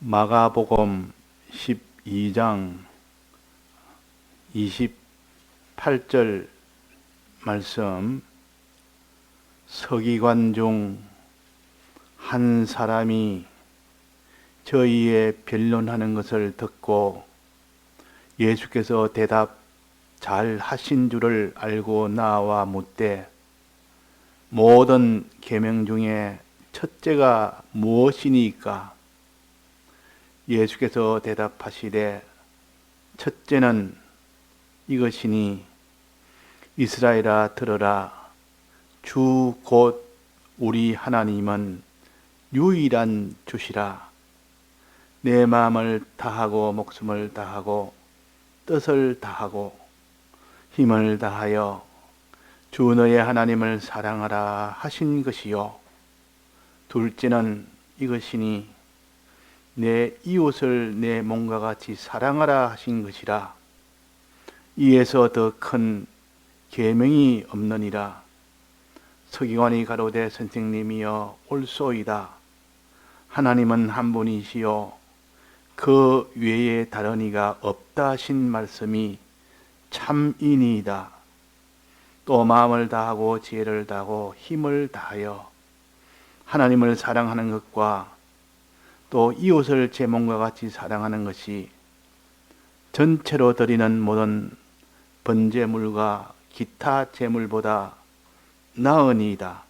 마가복음 12장 28절 말씀. 서기관 중 한 사람이 저희의 변론하는 것을 듣고 예수께서 대답 잘 하신 줄을 알고 나와 묻되, 모든 계명 중에 첫째가 무엇이니까? 예수께서 대답하시되, 첫째는 이것이니, 이스라엘아 들으라. 주 곧 우리 하나님은 유일한 주시라. 내 마음을 다하고 목숨을 다하고 뜻을 다하고 힘을 다하여 주 너의 하나님을 사랑하라 하신 것이요. 둘째는 이것이니, 내 이웃을 내 몸과 같이 사랑하라 하신 것이라. 이에서 더 큰 계명이 없느니라. 서기관이 가로되, 선생님이여 옳소이다. 하나님은 한 분이시요 그 외에 다른 이가 없다 하신 말씀이 참이니이다. 또 마음을 다하고 지혜를 다하고 힘을 다하여 하나님을 사랑하는 것과 또 이웃을 제 몸과 같이 사랑하는 것이 전체로 드리는 모든 번제물과 기타 제물보다 나으니이다.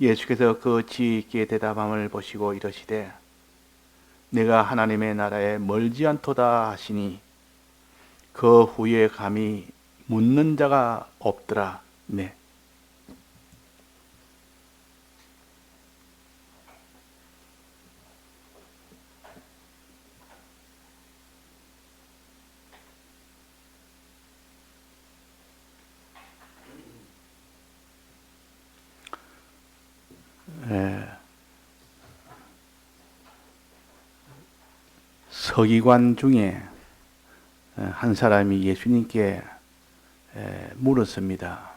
예수께서 그 지혜 있게 대답함을 보시고 이르시되, 내가 하나님의 나라에 멀지 않도다 하시니 그 후에 감히 묻는 자가 없더라. 네. 서기관 중에 한 사람이 예수님께 물었습니다.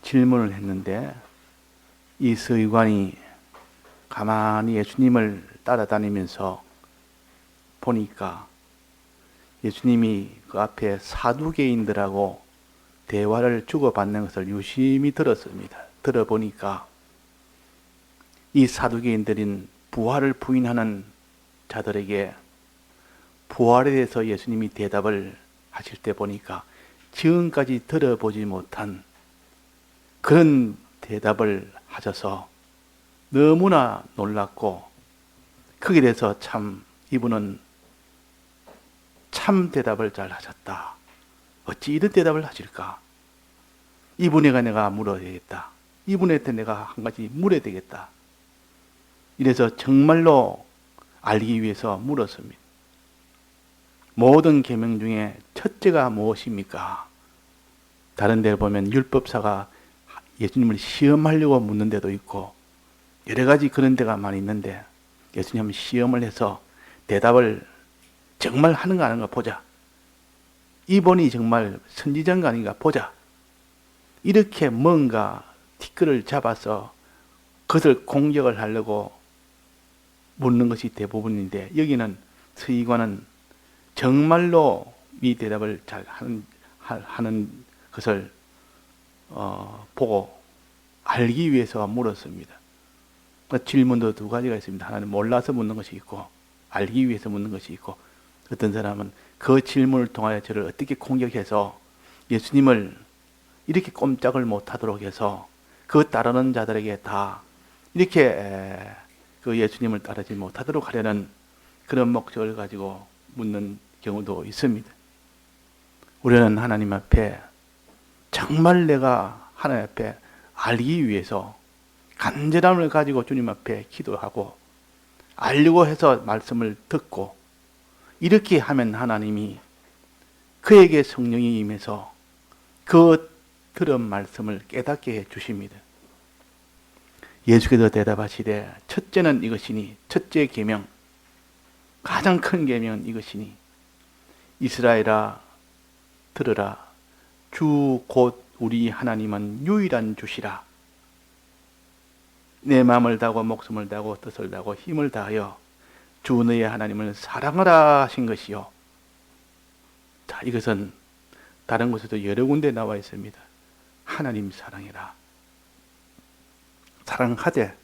질문을 했는데, 이 서기관이 가만히 예수님을 따라다니면서 보니까 예수님이 그 앞에 사두개인들하고 대화를 주고받는 것을 유심히 들었습니다. 들어보니까 이 사두개인들인 부활을 부인하는 자들에게 부활에 대해서 예수님이 대답을 하실 때 보니까 지금까지 들어보지 못한 그런 대답을 하셔서 너무나 놀랐고, 거기에 대해서 참 이분은 참 대답을 잘 하셨다. 어찌 이런 대답을 하실까? 이분에게 내가 물어야 되겠다. 이분한테 내가 한 가지 물어야 되겠다. 이래서 정말로 알기 위해서 물었습니다. 모든 계명 중에 첫째가 무엇입니까? 다른 데 보면 율법사가 예수님을 시험하려고 묻는 데도 있고 여러 가지 그런 데가 많이 있는데, 예수님은 시험을 해서 대답을 정말 하는가 안 하는가 보자. 이분이 정말 선지자인가 아닌가 보자. 이렇게 뭔가 티끌을 잡아서 그것을 공격을 하려고 묻는 것이 대부분인데, 여기는 서기관은 정말로 이 대답을 잘 하는 것을 보고 알기 위해서 물었습니다. 질문도 두 가지가 있습니다. 하나는 몰라서 묻는 것이 있고, 알기 위해서 묻는 것이 있고, 어떤 사람은 그 질문을 통하여 저를 어떻게 공격해서 예수님을 이렇게 꼼짝을 못하도록 해서 그 따르는 자들에게 다 이렇게 그 예수님을 따르지 못하도록 하려는 그런 목적을 가지고 묻는 경우도 있습니다. 우리는 하나님 앞에 정말 내가 하나님 앞에 알기 위해서 간절함을 가지고 주님 앞에 기도하고 알려고 해서 말씀을 듣고, 이렇게 하면 하나님이 그에게 성령이 임해서 그 들은 말씀을 깨닫게 해 주십니다. 예수께서 대답하시되, 첫째는 이것이니, 첫째 계명, 가장 큰 계명은 이것이니, 이스라엘아 들으라. 주 곧 우리 하나님은 유일한 주시라. 내 마음을 다하고 목숨을 다하고 뜻을 다하고 힘을 다하여 주 너의 하나님을 사랑하라 하신 것이요. 자, 이것은 다른 곳에도 여러 군데 나와 있습니다. 하나님 사랑해라. 사랑하되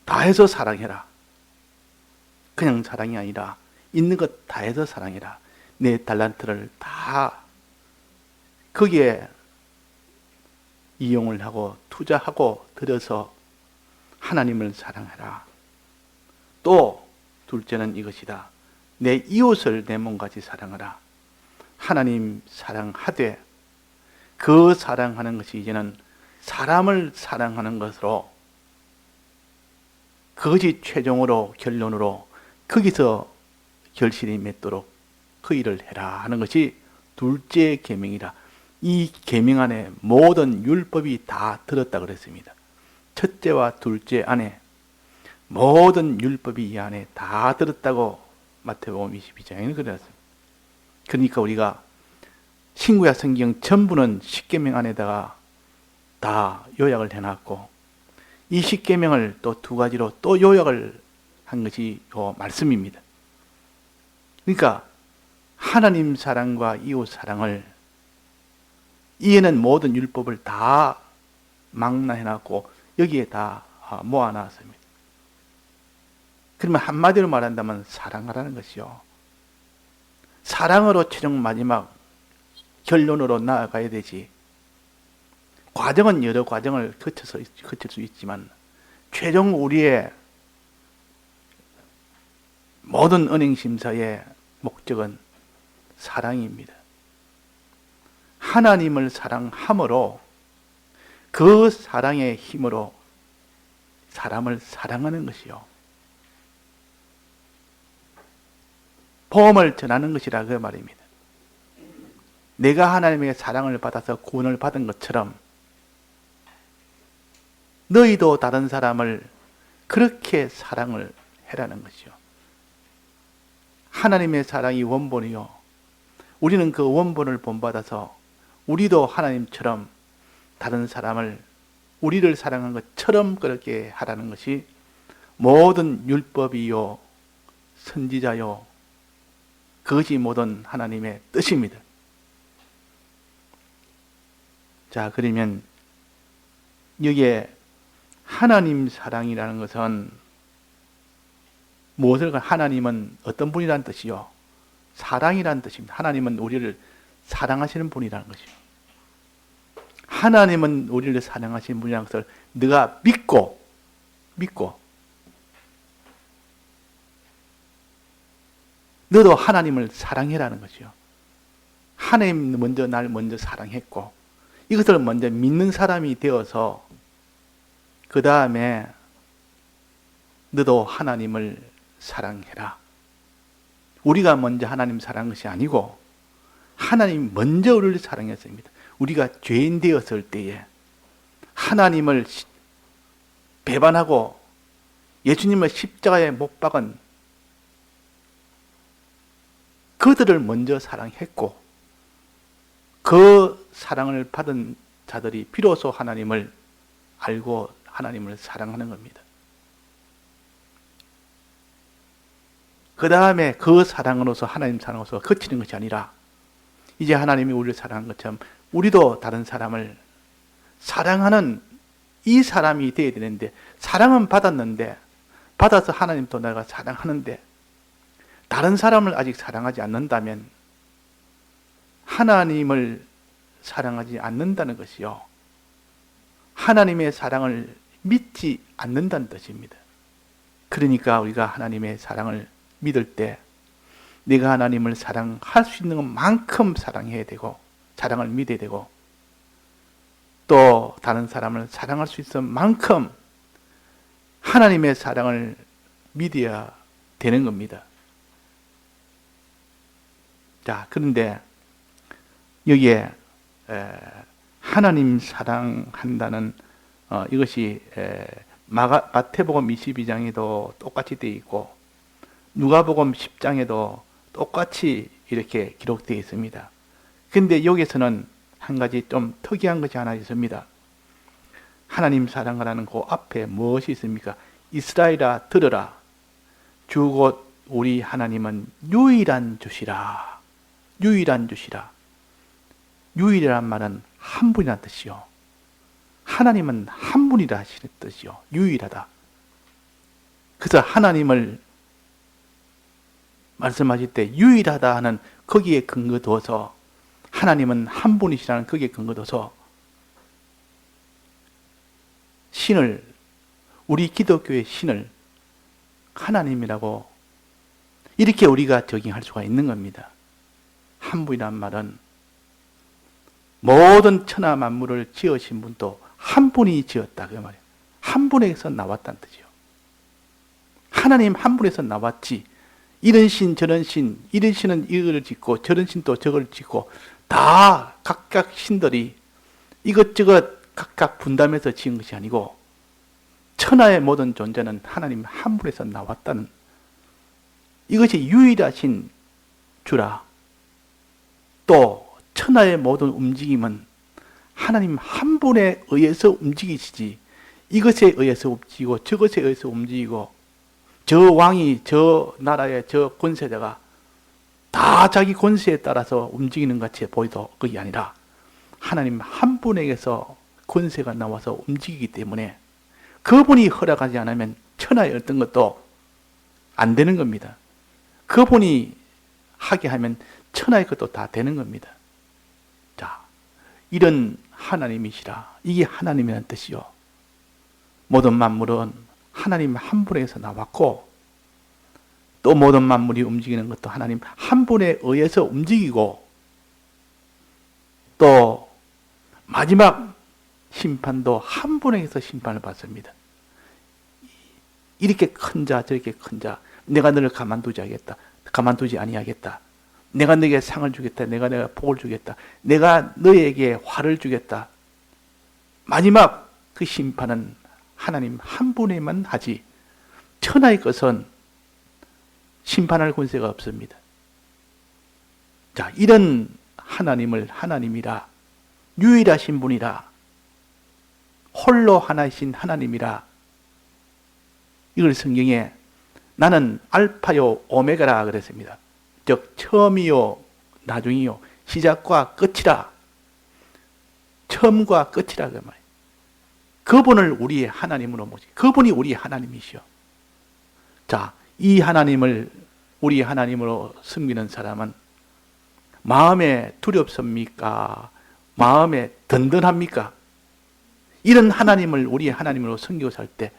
다해서 사랑해라. 그냥 사랑이 아니라 있는 것 다해서 사랑해라. 내 달란트를 다 거기에 이용을 하고 투자하고 들여서 하나님을 사랑해라. 또 둘째는 이것이다. 내 이웃을 내 몸같이 사랑하라. 하나님 사랑하되 그 사랑하는 것이 이제는 사람을 사랑하는 것으로, 그것이 최종으로 결론으로 거기서 결실이 맺도록 그 일을 해라 하는 것이 둘째 계명이라. 이 계명 안에 모든 율법이 다 들었다 그랬습니다. 첫째와 둘째 안에 모든 율법이 이 안에 다 들었다고 마태복음 22장에는 그랬습니다. 그러니까 우리가 신구약 성경 전부는 십계명 안에다가 다 요약을 해놨고, 이 십계명을 또 두 가지로 또 요약을 한 것이 이 말씀입니다. 그러니까 하나님 사랑과 이웃 사랑을, 이에는 모든 율법을 다 망라해놨고 여기에 다 모아놨습니다. 그러면 한마디로 말한다면 사랑하라는 것이요. 사랑으로 최종 마지막 결론으로 나아가야 되지. 과정은 여러 과정을 거칠 수 있지만 최종 우리의 모든 은행심사의 목적은 사랑입니다. 하나님을 사랑함으로 그 사랑의 힘으로 사람을 사랑하는 것이요. 복음을 전하는 것이라 그 말입니다. 내가 하나님의 사랑을 받아서 구원을 받은 것처럼 너희도 다른 사람을 그렇게 사랑을 해라는 것이요. 하나님의 사랑이 원본이요. 우리는 그 원본을 본받아서 우리도 하나님처럼 다른 사람을 우리를 사랑한 것처럼 그렇게 하라는 것이 모든 율법이요 선지자요 그것이 모든 하나님의 뜻입니다. 자, 그러면 여기에 하나님 사랑이라는 것은 무엇을, 하나님은 어떤 분이라는 뜻이요? 사랑이라는 뜻입니다. 하나님은 우리를 사랑하시는 분이라는 것이요. 하나님은 우리를 사랑하시는 분이라는 것을 네가 믿고 너도 하나님을 사랑해라는 것이요. 하나님 먼저 날 먼저 사랑했고 이것을 먼저 믿는 사람이 되어서 그 다음에 너도 하나님을 사랑해라. 우리가 먼저 하나님 사랑한 것이 아니고 하나님이 먼저 우리를 사랑했습니다. 우리가 죄인 되었을 때에 하나님을 배반하고 예수님을 십자가에 못 박은 그들을 먼저 사랑했고 그 사랑을 받은 자들이 비로소 하나님을 알고 하나님을 사랑하는 겁니다. 그 다음에 그 사랑으로서 하나님 사랑으로서 그치는 것이 아니라 이제 하나님이 우리를 사랑한 것처럼 우리도 다른 사람을 사랑하는 이 사람이 되어야 되는데, 사랑은 받았는데 받아서 하나님도 내가 사랑하는데 다른 사람을 아직 사랑하지 않는다면 하나님을 사랑하지 않는다는 것이요, 하나님의 사랑을 믿지 않는다는 뜻입니다. 그러니까 우리가 하나님의 사랑을 믿을 때 내가 하나님을 사랑할 수 있는 것만큼 사랑해야 되고 사랑을 믿어야 되고 또 다른 사람을 사랑할 수 있을 만큼 하나님의 사랑을 믿어야 되는 겁니다. 자, 그런데 여기에 하나님 사랑한다는 이것이 마태복음 22장에도 똑같이 되어 있고 누가복음 10장에도 똑같이 이렇게 기록되어 있습니다. 그런데 여기서는 한 가지 좀 특이한 것이 하나 있습니다. 하나님 사랑하라는 그 앞에 무엇이 있습니까? 이스라엘아 들으라. 주 곧 우리 하나님은 유일한 주시라. 유일한 주시라. 유일이란 말은 한 분이라는 뜻이요. 하나님은 한 분이라 하시는 뜻이요. 유일하다. 그래서 하나님을 말씀하실 때 유일하다 하는 거기에 근거 둬서, 하나님은 한 분이시라는 거기에 근거 둬서 신을, 우리 기독교의 신을 하나님이라고 이렇게 우리가 적용할 수가 있는 겁니다. 한 분이란 말은 모든 천하 만물을 지으신 분도 한 분이 지었다 그 말이에요. 한 분에게서 나왔다는 뜻이요. 하나님 한 분에서 나왔지, 이런 신 저런 신, 이런 신은 이걸 짓고 저런 신도 저걸 짓고 다 각각 신들이 이것저것 각각 분담해서 지은 것이 아니고, 천하의 모든 존재는 하나님 한 분에서 나왔다는, 이것이 유일하신 주라. 또 천하의 모든 움직임은 하나님 한 분에 의해서 움직이시지, 이것에 의해서 움직이고 저것에 의해서 움직이고, 저 왕이 저 나라의 저 권세자가 다 자기 권세에 따라서 움직이는 같이 보이도 그게 아니라 하나님 한 분에게서 권세가 나와서 움직이기 때문에 그분이 허락하지 않으면 천하의 어떤 것도 안 되는 겁니다. 그분이 하게 하면 천하의 것도 다 되는 겁니다. 자, 이런 하나님이시라. 이게 하나님이라는 뜻이요. 모든 만물은 하나님 한 분에서 나왔고, 또 모든 만물이 움직이는 것도 하나님 한 분에 의해서 움직이고, 또 마지막 심판도 한 분에게서 심판을 받습니다. 이렇게 큰 자 저렇게 큰 자, 내가 너를 가만두지 아니하겠다. 내가 너에게 상을 주겠다. 내가 복을 주겠다. 내가 너에게 화를 주겠다. 마지막 그 심판은 하나님 한 분에만 하지, 천하의 것은 심판할 권세가 없습니다. 자, 이런 하나님을 하나님이라, 유일하신 분이라, 홀로 하나이신 하나님이라, 이걸 성경에 나는 알파요 오메가라 그랬습니다. 즉 처음이요 나중이요 시작과 끝이라, 처음과 끝이라 그 말이에요. 그분을 우리의 하나님으로 모시, 그분이 우리의 하나님이시오. 자, 이 하나님을 우리의 하나님으로 섬기는 사람은 마음에 두렵습니까? 마음에 든든합니까? 이런 하나님을 우리의 하나님으로 섬기고 살 때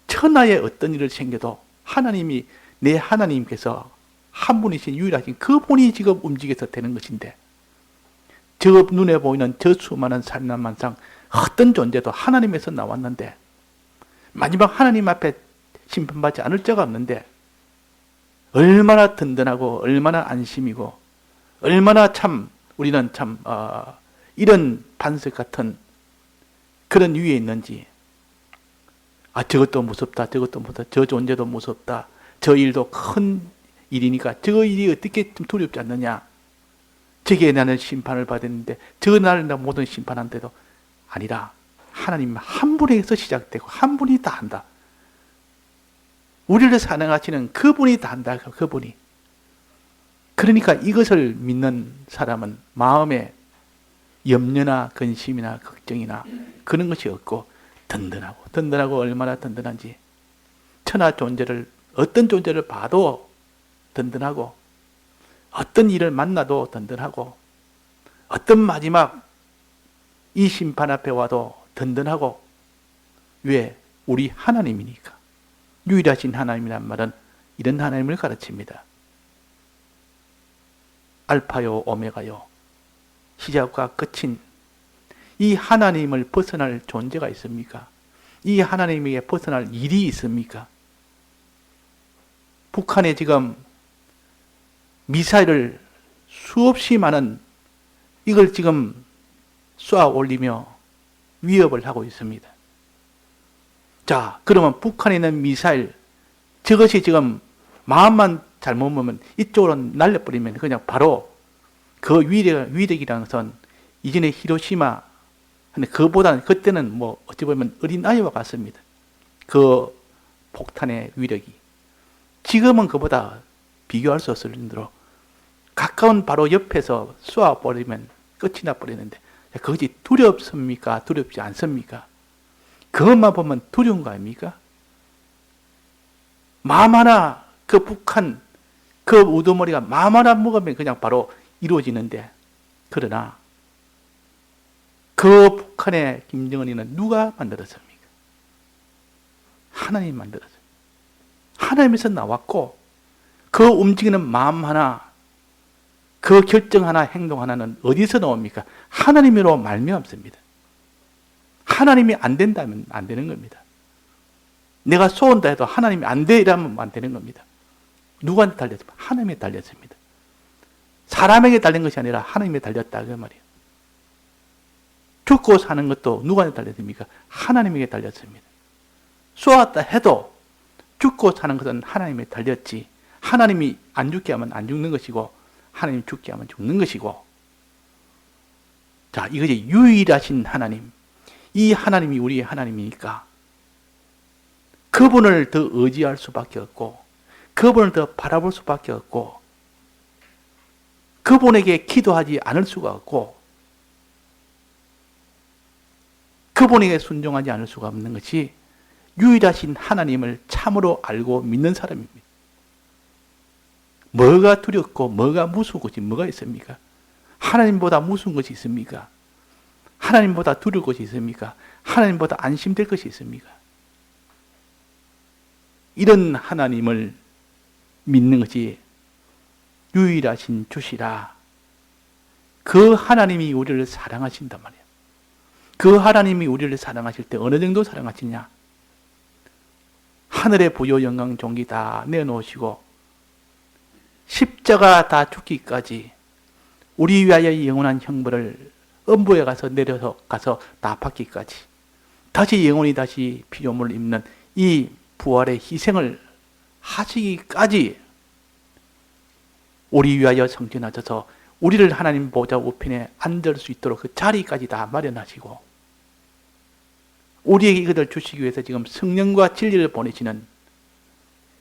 천하의 어떤 일을 생겨도 하나님이, 내 하나님께서 한 분이신 유일하신 그분이 지금 움직여서 되는 것인데, 저 눈에 보이는 저 수많은 산란만상 어떤 존재도 하나님에서 나왔는데 마지막 하나님 앞에 심판받지 않을 자가 없는데, 얼마나 든든하고 얼마나 안심이고 얼마나 참 우리는 참 이런 반석 같은 그런 위에 있는지, 저것도 무섭다, 저것도 무섭다, 저 존재도 무섭다, 저 일도 큰 일이니까 저 일이 어떻게 좀 두렵지 않느냐, 저기에 나는 심판을 받았는데 저 나를 모든 심판한데도 아니라 하나님 한 분에게서 시작되고 한 분이 다 한다. 우리를 사랑하시는 그분이 다 한다. 그분이. 그러니까 이것을 믿는 사람은 마음에 염려나 근심이나 걱정이나 그런 것이 없고 든든하고 얼마나 든든한지, 천하 존재를, 어떤 존재를 봐도 든든하고, 어떤 일을 만나도 든든하고, 어떤 마지막 이 심판 앞에 와도 든든하고. 왜? 우리 하나님이니까. 유일하신 하나님이란 말은 이런 하나님을 가르칩니다. 알파요 오메가요, 시작과 끝인 이 하나님을 벗어날 존재가 있습니까? 이 하나님에게 벗어날 일이 있습니까? 북한에 지금 미사일을 수없이 많은 이걸 지금 쏘아 올리며 위협을 하고 있습니다. 자, 그러면 북한에 있는 미사일, 저것이 지금 마음만 잘못 먹으면 이쪽으로 날려버리면 그냥 바로 그 위력이라는 것은 이전에 히로시마, 근데 그보다는 그때는 뭐 어찌 보면 어린 아이와 같습니다. 그 폭탄의 위력이. 지금은 그보다 비교할 수 없을 정도로 가까운 바로 옆에서 쏘아버리면 끝이 나버리는데 그것이 두렵습니까? 두렵지 않습니까? 그것만 보면 두려운 거 아닙니까? 마음 하나, 그 북한, 그 우두머리가 마음 하나 먹으면 그냥 바로 이루어지는데, 그러나 그 북한의 김정은이는 누가 만들었습니까? 하나님이 만들었어요. 하나님에서 나왔고, 그 움직이는 마음 하나, 그 결정 하나, 행동 하나는 어디서 나옵니까? 하나님으로 말미암습니다. 하나님이 안 된다면 안 되는 겁니다. 내가 쏘은다 해도 하나님이 안 돼 이러면 안 되는 겁니다. 누구한테 달렸습니까? 하나님에 달렸습니다. 사람에게 달린 것이 아니라 하나님에 달렸다 그 말이에요. 죽고 사는 것도 누구한테 달렸습니까? 하나님에게 달렸습니다. 쏘았다 해도 죽고 사는 것은 하나님에 달렸지, 하나님이 안 죽게 하면 안 죽는 것이고 하나님 죽게 하면 죽는 것이고, 자, 이것이 유일하신 하나님, 이 하나님이 우리의 하나님이니까 그분을 더 의지할 수밖에 없고, 그분을 더 바라볼 수밖에 없고, 그분에게 기도하지 않을 수가 없고, 그분에게 순종하지 않을 수가 없는 것이 유일하신 하나님을 참으로 알고 믿는 사람입니다. 뭐가 두렵고 뭐가 무서운 것이 뭐가 있습니까? 하나님보다 무서운 것이 있습니까? 하나님보다 두려울 것이 있습니까? 하나님보다 안심될 것이 있습니까? 이런 하나님을 믿는 것이 유일하신 주시라. 그 하나님이 우리를 사랑하신단 말이에요. 그 하나님이 우리를 사랑하실 때 어느 정도 사랑하시냐? 하늘의 부요 영광 존귀 다 내놓으시고 십자가 다 죽기까지 우리 위하여 영원한 형벌을 음부에 가서 내려서 가서 다 받기까지 다시 영원히 다시 피조물을 입는 이 부활의 희생을 하시기까지 우리 위하여 성전하셔서 우리를 하나님 보좌 우편에 앉을 수 있도록 그 자리까지 다 마련하시고 우리에게 이것을 주시기 위해서 지금 성령과 진리를 보내시는,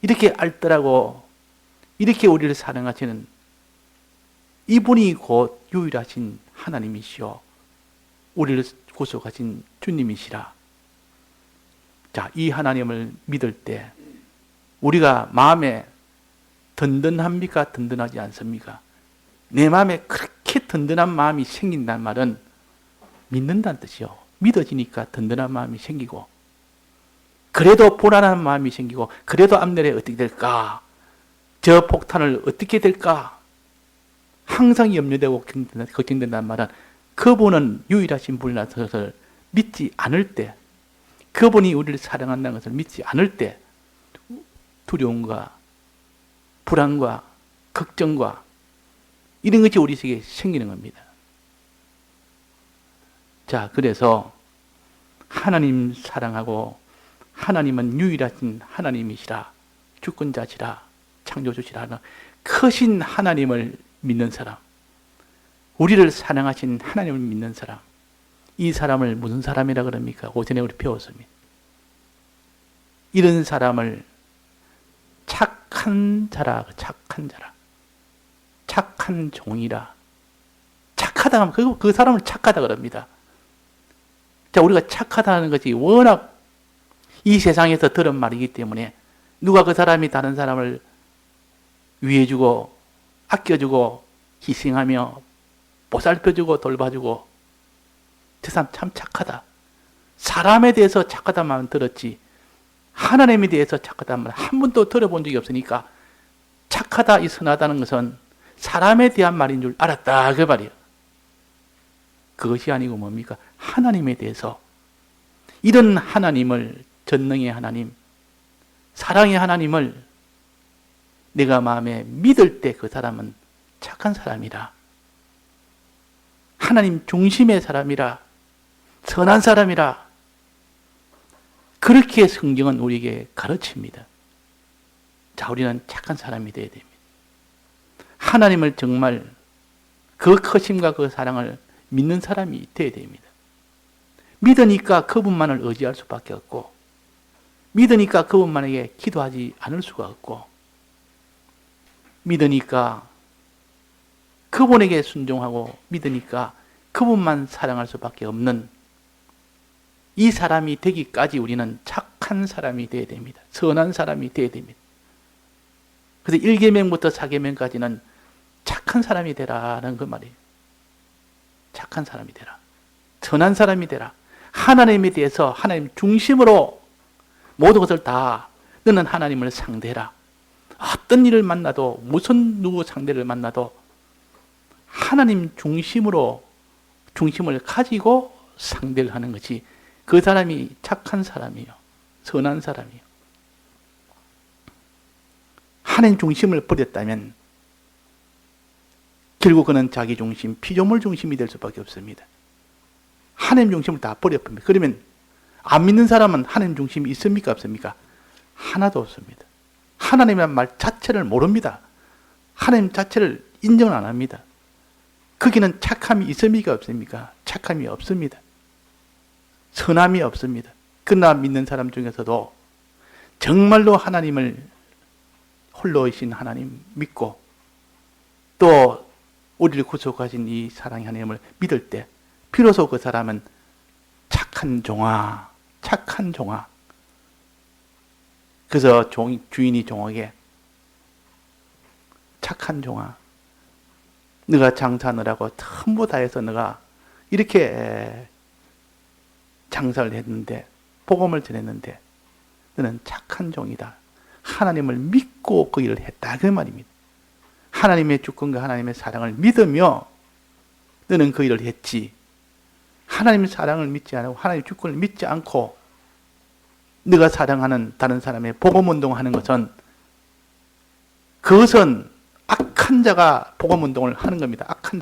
이렇게 알뜰하고 이렇게 우리를 사랑하시는 이분이 곧 유일하신 하나님이시오, 우리를 구속하신 주님이시라. 자, 이 하나님을 믿을 때 우리가 마음에 든든합니까? 든든하지 않습니까? 내 마음에 그렇게 든든한 마음이 생긴다는 말은 믿는다는 뜻이요. 믿어지니까 든든한 마음이 생기고, 그래도 불안한 마음이 생기고, 그래도 앞날에 어떻게 될까? 저 폭탄을 어떻게 될까? 항상 염려되고 걱정된다는 말은 그분은 유일하신 분이라는 것을 믿지 않을 때, 그분이 우리를 사랑한다는 것을 믿지 않을 때 두려움과 불안과 걱정과 이런 것이 우리 속에 생기는 겁니다. 자, 그래서 하나님 사랑하고 하나님은 유일하신 하나님이시라, 주권자시라, 창조주시라 하는 크신 하나님을 믿는 사람, 우리를 사랑하신 하나님을 믿는 사람, 이 사람을 무슨 사람이라 그럽니까? 오전에 우리 배웠습니다. 이런 사람을 착한 자라, 착한 자라, 착한 종이라. 착하다 하면 그 사람을 착하다 그럽니다. 자, 우리가 착하다는 것이 워낙 이 세상에서 들은 말이기 때문에 누가 그 사람이 다른 사람을 위해주고 아껴주고 희생하며 보살펴주고 돌봐주고 저 사람 참 착하다, 사람에 대해서 착하다만 들었지 하나님에 대해서 착하다만 한 번도 들어본 적이 없으니까 착하다, 이 선하다는 것은 사람에 대한 말인 줄 알았다 그 말이에요. 그것이 아니고 뭡니까? 하나님에 대해서, 이런 하나님을, 전능의 하나님, 사랑의 하나님을 내가 마음에 믿을 때 그 사람은 착한 사람이라, 하나님 중심의 사람이라, 선한 사람이라, 그렇게 성경은 우리에게 가르칩니다. 자, 우리는 착한 사람이 되어야 됩니다. 하나님을 정말 그 크심과 그 사랑을 믿는 사람이 되어야 됩니다. 믿으니까 그분만을 의지할 수밖에 없고, 믿으니까 그분만에게 기도하지 않을 수가 없고, 믿으니까, 그분에게 순종하고 믿으니까 그분만 사랑할 수밖에 없는 이 사람이 되기까지 우리는 착한 사람이 되어야 됩니다. 선한 사람이 되어야 됩니다. 그래서 1계명부터 4계명까지는 착한 사람이 되라는 그 말이에요. 착한 사람이 되라. 선한 사람이 되라. 하나님에 대해서 하나님 중심으로 모든 것을 다 너는 하나님을 상대해라. 어떤 일을 만나도 무슨 누구 상대를 만나도 하나님 중심으로 중심을 가지고 상대를 하는 것이 그 사람이 착한 사람이에요. 선한 사람이에요. 하나님 중심을 버렸다면 결국 그는 자기 중심, 피조물 중심이 될 수밖에 없습니다. 하나님 중심을 다 버려버립니다. 그러면 안 믿는 사람은 하나님 중심이 있습니까? 없습니까? 하나도 없습니다. 하나님이란 말 자체를 모릅니다. 하나님 자체를 인정을 안 합니다. 거기는 착함이 있습니까? 없습니까? 착함이 없습니다. 선함이 없습니다. 그러나 믿는 사람 중에서도 정말로 하나님을 홀로이신 하나님 믿고 또 우리를 구속하신 이 사랑의 하나님을 믿을 때 비로소 그 사람은 착한 종아, 착한 종아. 그래서 주인이 종에게 착한 종아, 너가 장사하느라고 전부 다 해서 너가 이렇게 장사를 했는데, 복음을 전했는데 너는 착한 종이다. 하나님을 믿고 그 일을 했다, 그 말입니다. 하나님의 주권과 하나님의 사랑을 믿으며 너는 그 일을 했지. 하나님의 사랑을 믿지 않고 하나님의 주권을 믿지 않고 네가 사랑하는 다른 사람의 복음운동하는 것은, 그것은 악한 자가 복음운동을 하는 겁니다. 악한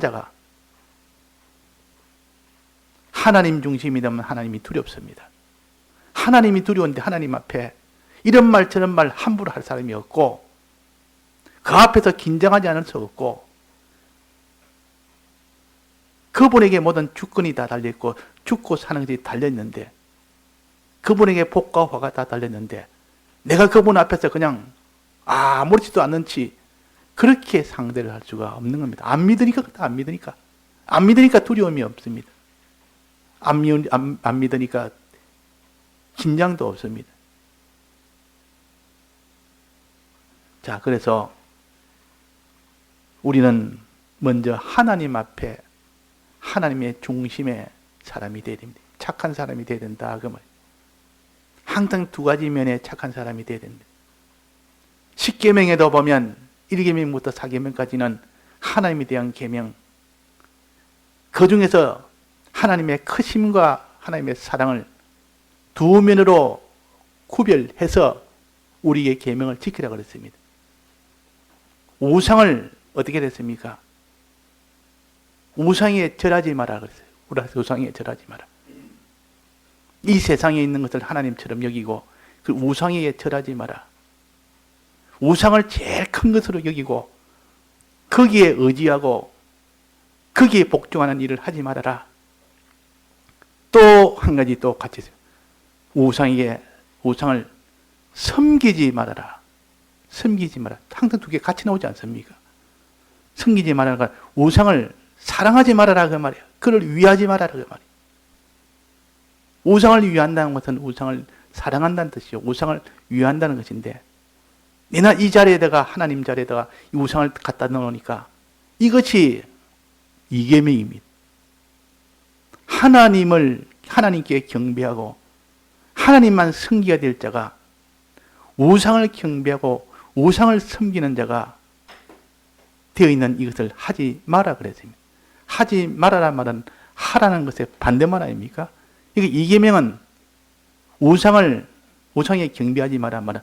자가 하나님 중심이 되면 하나님이 두렵습니다. 하나님이 두려운데 하나님 앞에 이런 말 저런 말 함부로 할 사람이 없고, 그 앞에서 긴장하지 않을 수 없고, 그분에게 모든 주권이 다 달려있고 죽고 사는 것이 달려있는데, 그분에게 복과 화가 다 달렸는데 내가 그분 앞에서 그냥 아무렇지도 않는 채 그렇게 상대를 할 수가 없는 겁니다. 안 믿으니까 안 믿으니까 두려움이 없습니다. 안 믿으니까 긴장도 없습니다. 자, 그래서 우리는 먼저 하나님 앞에 하나님의 중심의 사람이 되어야 됩니다. 착한 사람이 되어야 된다, 그 말. 항상 두 가지 면에 착한 사람이 되어야 됩니다. 10계명에도 보면 1계명부터 4계명까지는 하나님에 대한 계명, 그 중에서 하나님의 크심과 하나님의 사랑을 두 면으로 구별해서 우리에게 계명을 지키라고 그랬습니다. 우상을 어떻게 됐습니까? 우상에 절하지 마라 그랬어요. 우상에 절하지 마라. 이 세상에 있는 것을 하나님처럼 여기고 그 우상에 절하지 마라. 우상을 제일 큰 것으로 여기고 거기에 의지하고 거기에 복종하는 일을 하지 말아라. 또 한 가지 또 같이 있어요. 우상을 섬기지 말아라. 섬기지 마라. 항상 두 개 같이 나오지 않습니까? 섬기지 말아라. 우상을 사랑하지 말아라, 그 말이에요. 그를 위하지 말아라, 그 말이에요. 우상을 위한다는 것은 우상을 사랑한다는 뜻이요. 우상을 위한다는 것인데, 내가 이 자리에다가 하나님 자리에다가 이 우상을 갖다 넣으니까 이것이 이계명입니다. 하나님께 경배하고 하나님만 섬기게 될 자가, 우상을 경배하고 우상을 섬기는 자가 되어 있는 이것을 하지 마라 그랬습니다. 하지 말아라 말은 하라는 것의 반대말 아닙니까? 이계명은 우상에 경배하지 마라 말은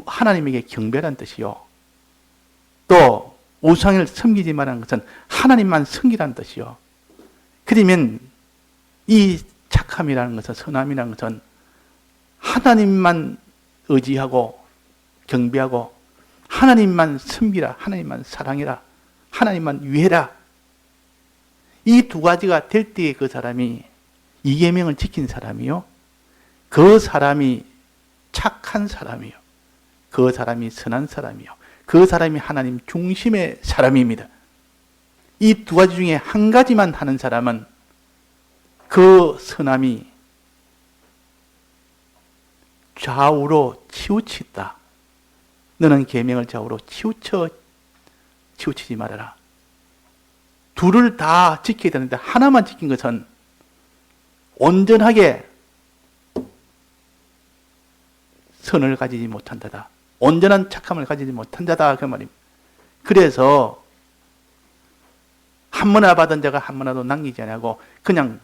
하나님에게 경배라는 뜻이요. 또 우상을 섬기지 말라는 것은 하나님만 섬기라는 뜻이요. 그러면 이 착함이라는 것은, 선함이라는 것은 하나님만 의지하고 경배하고 하나님만 섬기라, 하나님만 사랑해라, 하나님만 위해라. 이 두 가지가 될 때에 그 사람이 이계명을 지킨 사람이요, 그 사람이 착한 사람이요. 그 사람이 선한 사람이요. 그 사람이 하나님 중심의 사람입니다. 이 두 가지 중에 한 가지만 하는 사람은 그 선함이 좌우로 치우친다. 너는 계명을 좌우로 치우치지 말아라. 둘을 다 지켜야 되는데 하나만 지킨 것은 온전하게 선을 가지지 못한 자다. 온전한 착함을 가지지 못한 자다. 그 말입니다. 그래서 한 문화 받은 자가 한 문화도 남기지 않고 그냥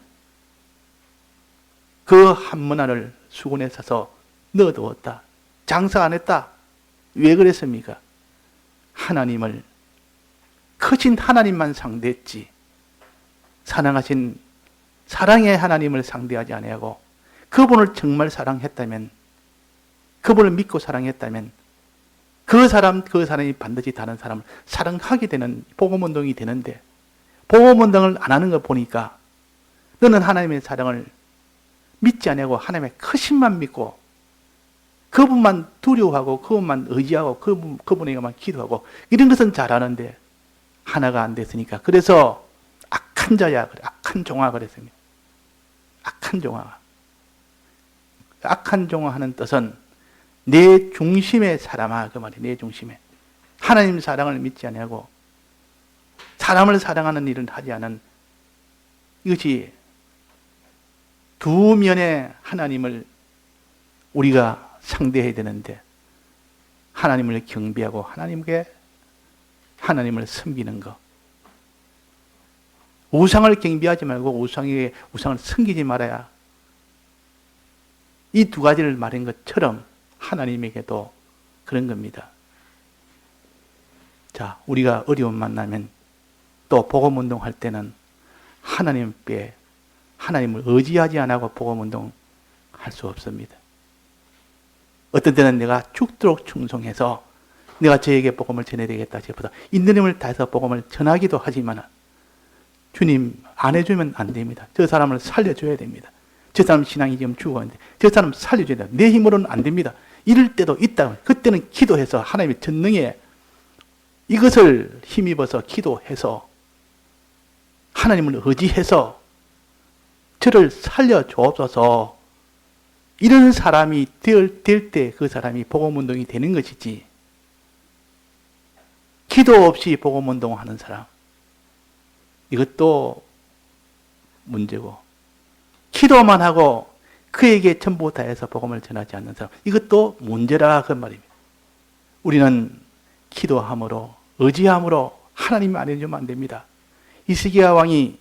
그 한 문화를 수군에 사서 넣어두었다. 장사 안 했다. 왜 그랬습니까? 하나님을, 크신 하나님만 상대했지 사랑하신 사랑의 하나님을 상대하지 아니하고 그분을 정말 사랑했다면, 그분을 믿고 사랑했다면 그 사람이 반드시 다른 사람을 사랑하게 되는 복음운동이 되는데, 복음운동을 안 하는 거 보니까 너는 하나님의 사랑을 믿지 아니하고 하나님의 크심만 믿고 그분만 두려워하고 그분만 의지하고 그분에게만 기도하고 이런 것은 잘하는데 하나가 안 됐으니까, 그래서 악한 자야, 악한 종아 그랬습니다. 악한 종아. 악한 종아 하는 뜻은 내 중심의 사람아 그 말이에요. 내 중심에 하나님 사랑을 믿지 아니하고 사람을 사랑하는 일은 하지 않은, 이것이 두 면의 하나님을 우리가 상대해야 되는데 하나님을 경배하고 하나님을 섬기는 것, 우상을 경배하지 말고 우상을 섬기지 말아야, 이 두 가지를 말한 것처럼 하나님에게도 그런 겁니다. 자, 우리가 어려움 만나면 또 복음운동 할 때는 하나님을 의지하지 않고 복음운동 할 수 없습니다. 어떤 때는 내가 죽도록 충성해서 내가 저에게 복음을 전해야 되겠다 싶어서 있는 힘을 다해서 복음을 전하기도 하지만 주님 안 해주면 안 됩니다. 저 사람을 살려줘야 됩니다. 저 사람 신앙이 지금 죽어가는데 저 사람 살려줘야 됩니다. 내 힘으로는 안 됩니다. 이럴 때도 있다. 그때는 기도해서 하나님의 전능에 이것을 힘입어서 기도해서 하나님을 의지해서 저를 살려주옵소서, 이런 사람이 될 때 그 사람이 복음운동이 되는 것이지, 기도 없이 복음운동하는 사람, 이것도 문제고, 기도만 하고 그에게 전부 다해서 복음을 전하지 않는 사람, 이것도 문제라 그 말입니다. 우리는 기도함으로 의지함으로 하나님이 안 해주면 안 됩니다. 히스기야 왕이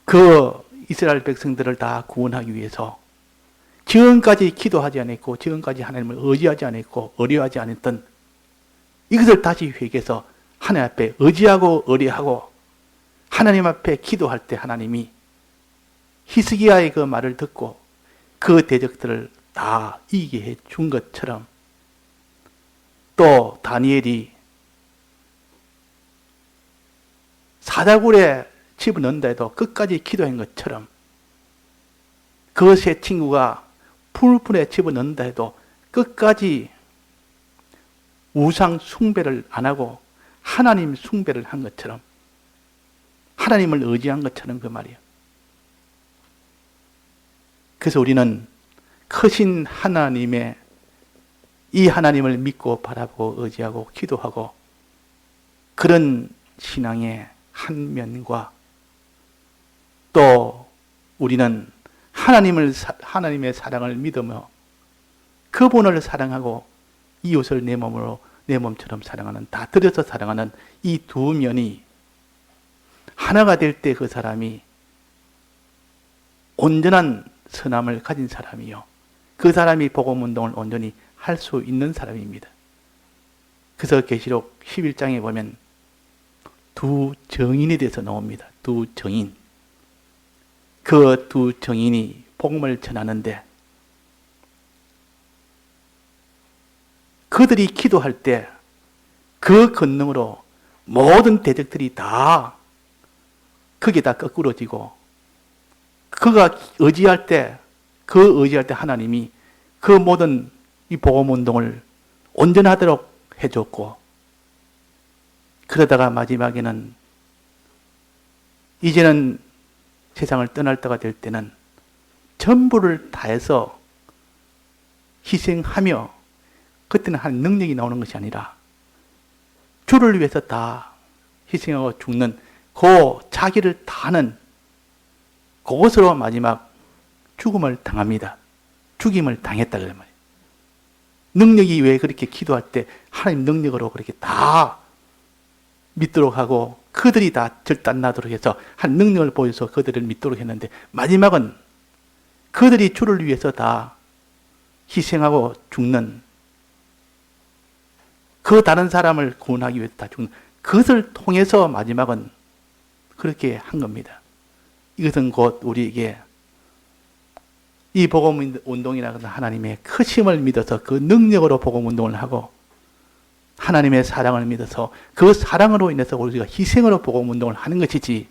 그 이스라엘 백성들을 다 구원하기 위해서 지금까지 기도하지 않았고 지금까지 하나님을 의지하지 않았고 의뢰하지 않았던 이것을 다시 회개해서 하나님 앞에 의지하고 의뢰하고 하나님 앞에 기도할 때 하나님이 히스기야의 그 말을 듣고 그 대적들을 다 이기게 해 준 것처럼, 또 다니엘이 사자굴에 집어넣는다 해도 끝까지 기도한 것처럼, 그 세 친구가 풀풀에 집어넣는다 해도 끝까지 우상 숭배를 안 하고 하나님 숭배를 한 것처럼, 하나님을 의지한 것처럼 그 말이에요. 그래서 우리는 크신 하나님의 이 하나님을 믿고 바라보고 의지하고 기도하고 그런 신앙의 한 면과, 또 우리는 하나님의 사랑을 믿으며 그분을 사랑하고 이웃을 내 몸처럼 사랑하는, 다 들여서 사랑하는 이 두 면이 하나가 될 때 그 사람이 온전한 선함을 가진 사람이요, 그 사람이 복음운동을 온전히 할 수 있는 사람입니다. 그래서 계시록 11장에 보면 두 정인에 대해서 나옵니다. 두 정인. 그 두 정인이 복음을 전하는데 그들이 기도할 때 그 권능으로 모든 대적들이 다 그게 다 거꾸러지고, 그가 의지할 때 하나님이 그 모든 이 복음운동을 온전하도록 해줬고, 그러다가 마지막에는 이제는 세상을 떠날 때가 될 때는 전부를 다해서 희생하며, 그때는 한 능력이 나오는 것이 아니라 주를 위해서 다 희생하고 죽는 그 자기를 다하는 그것으로 마지막 죽음을 당합니다. 죽임을 당했다 그런 말이에요. 능력이 왜 그렇게 기도할 때 하나님 능력으로 그렇게 다 믿도록 하고 그들이 다 절단나도록 해서 한 능력을 보여서 그들을 믿도록 했는데, 마지막은 그들이 주를 위해서 다 희생하고 죽는, 그 다른 사람을 구원하기 위해서 다 죽는 그것을 통해서 마지막은 그렇게 한 겁니다. 이것은 곧 우리에게 이 복음운동이라는 하나님의 크심을 믿어서 그 능력으로 복음운동을 하고, 하나님의 사랑을 믿어서 그 사랑으로 인해서 우리가 희생으로 복음운동을 하는 것이지,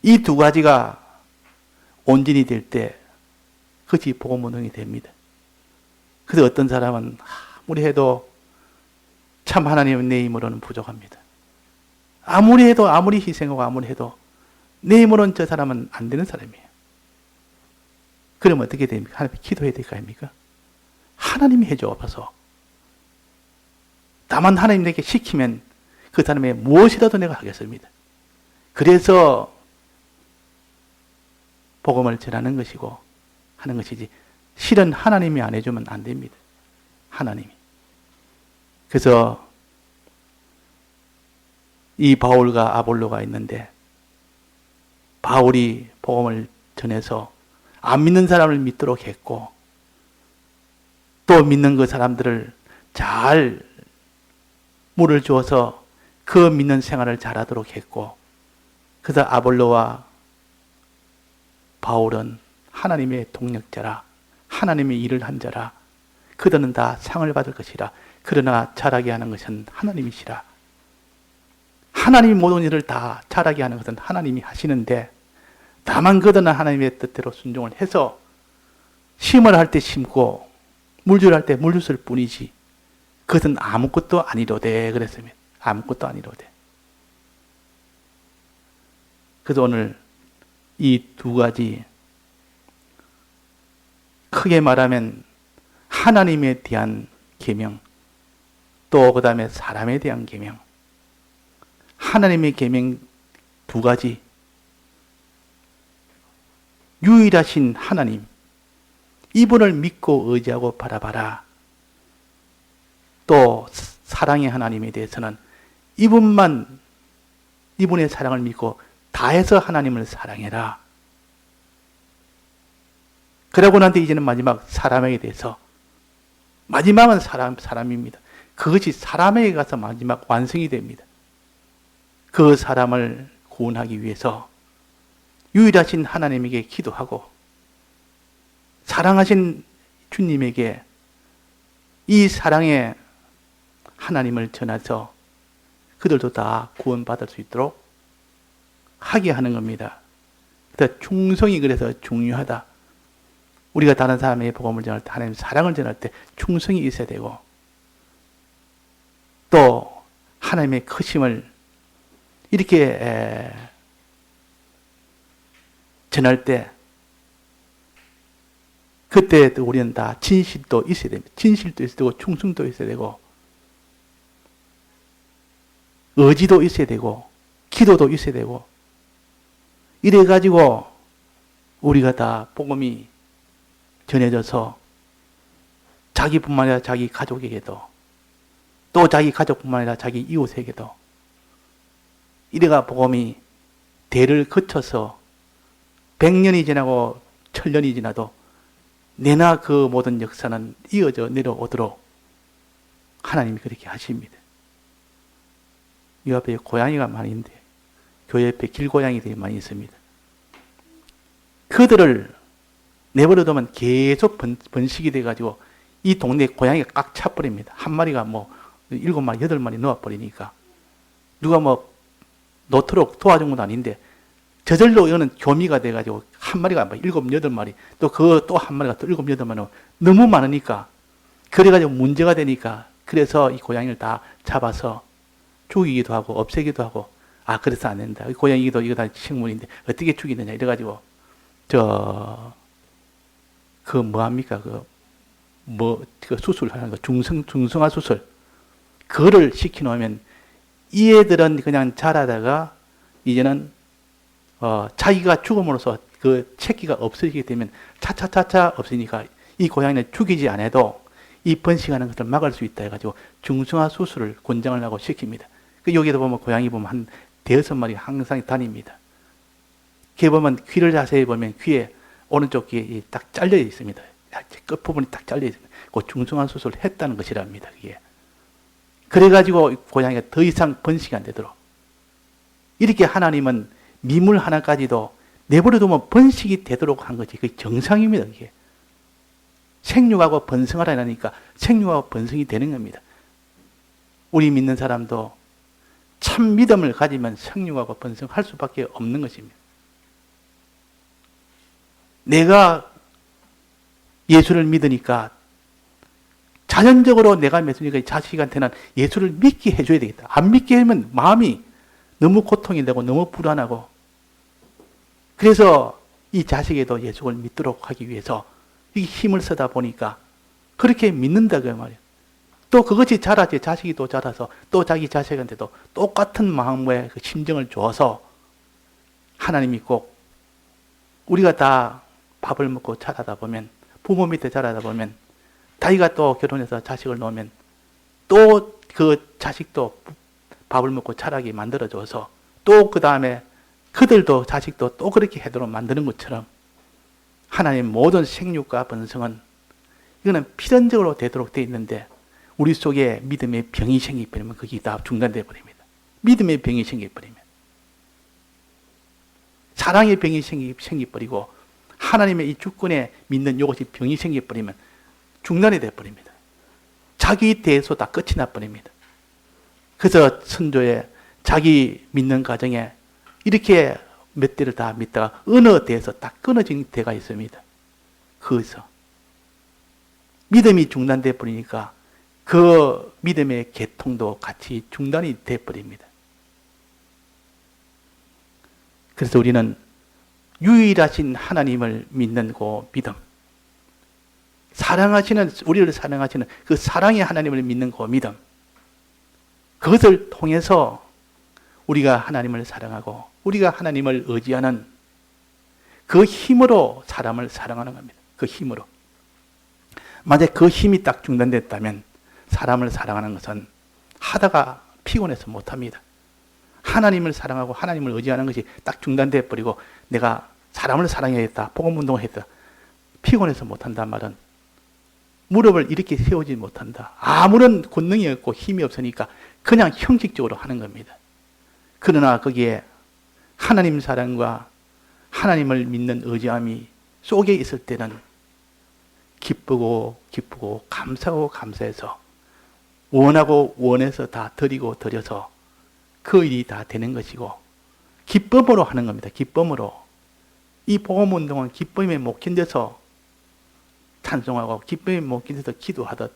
이 두 가지가 온전히 될 때 그것이 복음운동이 됩니다. 그래서 어떤 사람은 아무리 해도 참 하나님은 내 힘으로는 부족합니다. 아무리 해도, 아무리 희생하고 아무리 해도 내 힘으로는 저 사람은 안 되는 사람이에요. 그러면 어떻게 됩니까? 하나님께 기도해야 될 거 아닙니까? 하나님이 해줘서, 다만 하나님에게 시키면 그 사람의 무엇이라도 내가 하겠습니다. 그래서 복음을 전하는 것이고 하는 것이지, 실은 하나님이 안 해주면 안 됩니다. 하나님이. 그래서 이 바울과 아볼로가 있는데, 바울이 복음을 전해서 안 믿는 사람을 믿도록 했고, 또 믿는 그 사람들을 잘 물을 주어서 그 믿는 생활을 잘하도록 했고, 그래서 아볼로와 바울은 하나님의 동력자라, 하나님의 일을 한 자라, 그들은 다 상을 받을 것이라. 그러나 잘하게 하는 것은 하나님이시라. 하나님이 모든 일을 다 잘하게 하는 것은 하나님이 하시는데, 다만 그들은 하나님의 뜻대로 순종을 해서 심을 할 때 심고 물줄 할 때 물줬을 뿐이지, 그것은 아무것도 아니로되 그랬습니다. 아무것도 아니로되. 그래서 오늘 이 두 가지, 크게 말하면 하나님에 대한 계명, 또 그 다음에 사람에 대한 계명, 하나님의 계명 두 가지, 유일하신 하나님, 이분을 믿고 의지하고 바라봐라. 또 사랑의 하나님에 대해서는 이분의 사랑을 믿고 다해서 하나님을 사랑해라. 그러고 난 뒤 이제는 마지막 사람에게 대해서, 마지막은 사람입니다. 그것이 사람에게 가서 마지막 완성이 됩니다. 그 사람을 구원하기 위해서 유일하신 하나님에게 기도하고, 사랑하신 주님에게 이 사랑의 하나님을 전해서 그들도 다 구원받을 수 있도록 하게 하는 겁니다. 그래서 충성이 그래서 중요하다. 우리가 다른 사람에게 복음을 전할 때, 하나님 사랑을 전할 때 충성이 있어야 되고, 또 하나님의 크심을 이렇게 전할 때, 그때 우리는 다 진실도 있어야 됩니다. 진실도 있어야 되고, 충성도 있어야 되고, 의지도 있어야 되고, 기도도 있어야 되고, 이래가지고 우리가 다 복음이 전해져서 자기뿐만 아니라 자기 가족에게도, 또 자기 가족뿐만 아니라 자기 이웃에게도, 이래가 복음이 대를 거쳐서 100년이 지나고 1000년이 지나도 내나 그 모든 역사는 이어져 내려오도록 하나님이 그렇게 하십니다. 이 앞에 고양이가 많이 있는데, 교회 옆에 길고양이들이 많이 있습니다. 그들을 내버려두면 계속 번식이 돼가지고 이 동네 고양이가 꽉 차버립니다. 한 마리가 7마리, 8마리 놓아버리니까. 누가 놓도록 도와준 건 아닌데, 저절로 이거는 교미가 돼가지고 한 마리가 7, 8마리, 또 한 마리가 또 7, 8마리, 너무 많으니까 그래가지고 문제가 되니까 그래서 이 고양이를 다 잡아서 죽이기도 하고 없애기도 하고 그래서 안 된다. 고양이도 이거 다 식물인데 어떻게 죽이느냐 이래가지고 뭐합니까? 그 수술하는 거 중성화 수술 그거를 시켜놓으면 이 애들은 그냥 자라다가 이제는 자기가 죽음으로써 그 새끼가 없어지게 되면 차차차차 없으니까 이 고양이를 죽이지 않아도 이 번식하는 것을 막을 수 있다 해가지고 중성화 수술을 권장을 하고 시킵니다. 여기도 보면 고양이 보면 한 5마리 항상 다닙니다. 걔 보면 귀를 자세히 보면 귀에 오른쪽 귀에 딱 잘려 있습니다. 끝부분이 딱 잘려 있습니다. 그 중성화 수술을 했다는 것이랍니다. 그게. 그래가지고 고양이가 더 이상 번식이 안 되도록 이렇게 하나님은 미물 하나까지도 내버려 두면 번식이 되도록 한 것이 그게 정상입니다. 그게. 생육하고 번성하라니까 생육하고 번성이 되는 겁니다. 우리 믿는 사람도 참 믿음을 가지면 생육하고 번성할 수밖에 없는 것입니다. 내가 예수를 믿으니까 자연적으로 내가 믿으니까 자식한테는 예수를 믿게 해줘야 되겠다. 안 믿게 하면 마음이 너무 고통이 되고 너무 불안하고 그래서 이 자식에도 예수를 믿도록 하기 위해서 이 힘을 쓰다 보니까 그렇게 믿는다 그 말이에요. 또 그것이 자라지 자식이 또 자라서 또 자기 자식한테도 똑같은 마음의 그 심정을 줘서 하나님이 꼭 우리가 다 밥을 먹고 자라다 보면 부모 밑에 자라다 보면 자기가 또 결혼해서 자식을 놓으면 또 그 자식도 밥을 먹고 자라게 만들어줘서 또 그 다음에 그들도 자식도 또 그렇게 하도록 만드는 것처럼 하나님 모든 생육과 번성은 이거는 필연적으로 되도록 되어 있는데 우리 속에 믿음의 병이 생기버리면 그게 다 중단되어 버립니다. 믿음의 병이 생기버리면 사랑의 병이 생기버리고 하나님의 이 주권에 믿는 이것이 병이 생기버리면 중단이 되어버립니다. 자기 대해서 다 끝이 나버립니다. 그래서 선조의 자기 믿는 가정에 이렇게 몇 대를 다 믿다가 어느 대에서 딱 끊어진 대가 있습니다. 거기서 믿음이 중단돼 버리니까 그 믿음의 개통도 같이 중단이 돼 버립니다. 그래서 우리는 유일하신 하나님을 믿는 그 믿음, 우리를 사랑하시는 그 사랑의 하나님을 믿는 그 믿음, 그것을 통해서 우리가 하나님을 사랑하고 우리가 하나님을 의지하는 그 힘으로 사람을 사랑하는 겁니다. 그 힘으로. 만약 그 힘이 딱 중단됐다면 사람을 사랑하는 것은 하다가 피곤해서 못합니다. 하나님을 사랑하고 하나님을 의지하는 것이 딱 중단돼 버리고 내가 사람을 사랑해야겠다, 복음운동을 했다, 피곤해서 못한다는 말은 무릎을 이렇게 세우지 못한다. 아무런 권능이 없고 힘이 없으니까 그냥 형식적으로 하는 겁니다. 그러나 거기에 하나님 사랑과 하나님을 믿는 의지함이 속에 있을 때는 기쁘고 감사하고 감사해서 원하고 원해서 다 드려서 그 일이 다 되는 것이고 기쁨으로 하는 겁니다. 기쁨으로. 이 복음운동은 기쁨에 못 견뎌서 찬송하고 기쁨에 못 견뎌서 기도하듯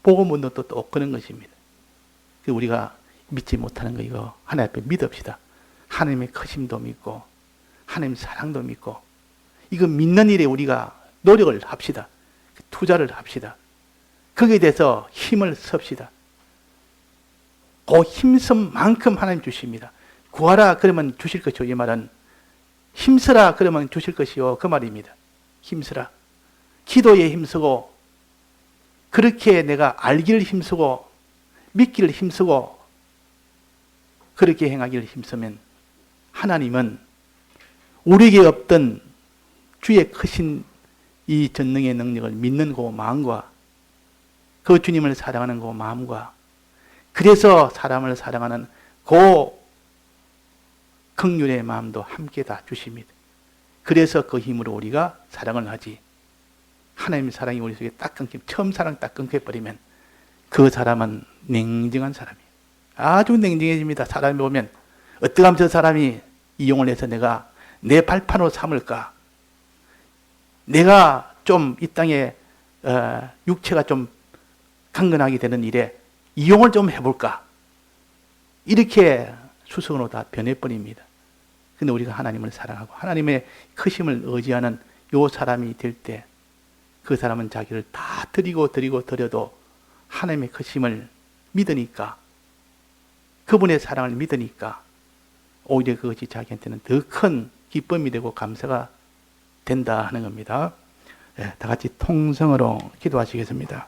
복음운동도 또 그런 것입니다. 우리가 믿지 못하는 거 이거 하나님 앞에 믿읍시다. 하나님의 크심도 믿고 하나님 사랑도 믿고 이거 믿는 일에 우리가 노력을 합시다. 투자를 합시다. 거기에 대해서 힘을 씁시다. 그 힘쓴 만큼 하나님 주십니다. 구하라 그러면 주실 것이요. 이 말은 힘쓰라 그러면 주실 것이요. 그 말입니다. 힘쓰라. 기도에 힘쓰고 그렇게 내가 알기를 힘쓰고 믿기를 힘쓰고 그렇게 행하기를 힘쓰면 하나님은 우리에게 없던 주의 크신 이 전능의 능력을 믿는 그 마음과 그 주님을 사랑하는 그 마음과 그래서 사람을 사랑하는 그 긍휼의 마음도 함께 다 주십니다. 그래서 그 힘으로 우리가 사랑을 하지. 하나님의 사랑이 우리 속에 딱 처음 사랑 딱 끊겨버리면 그 사람은 냉정한 사람이에요. 아주 냉정해집니다. 사람이 보면 어떻게 하면 저 사람이 이용을 해서 내가 내 발판으로 삼을까? 내가 좀 이 땅에 육체가 좀 강건하게 되는 일에 이용을 좀 해볼까? 이렇게 수성으로 다 변해버립니다. 근데 우리가 하나님을 사랑하고 하나님의 크심을 의지하는 요 사람이 될 때 그 사람은 자기를 다 드려도 하나님의 크심을 믿으니까, 그분의 사랑을 믿으니까 오히려 그것이 자기한테는 더 큰 기쁨이 되고 감사가 된다 하는 겁니다. 다 같이 통성으로 기도하시겠습니다.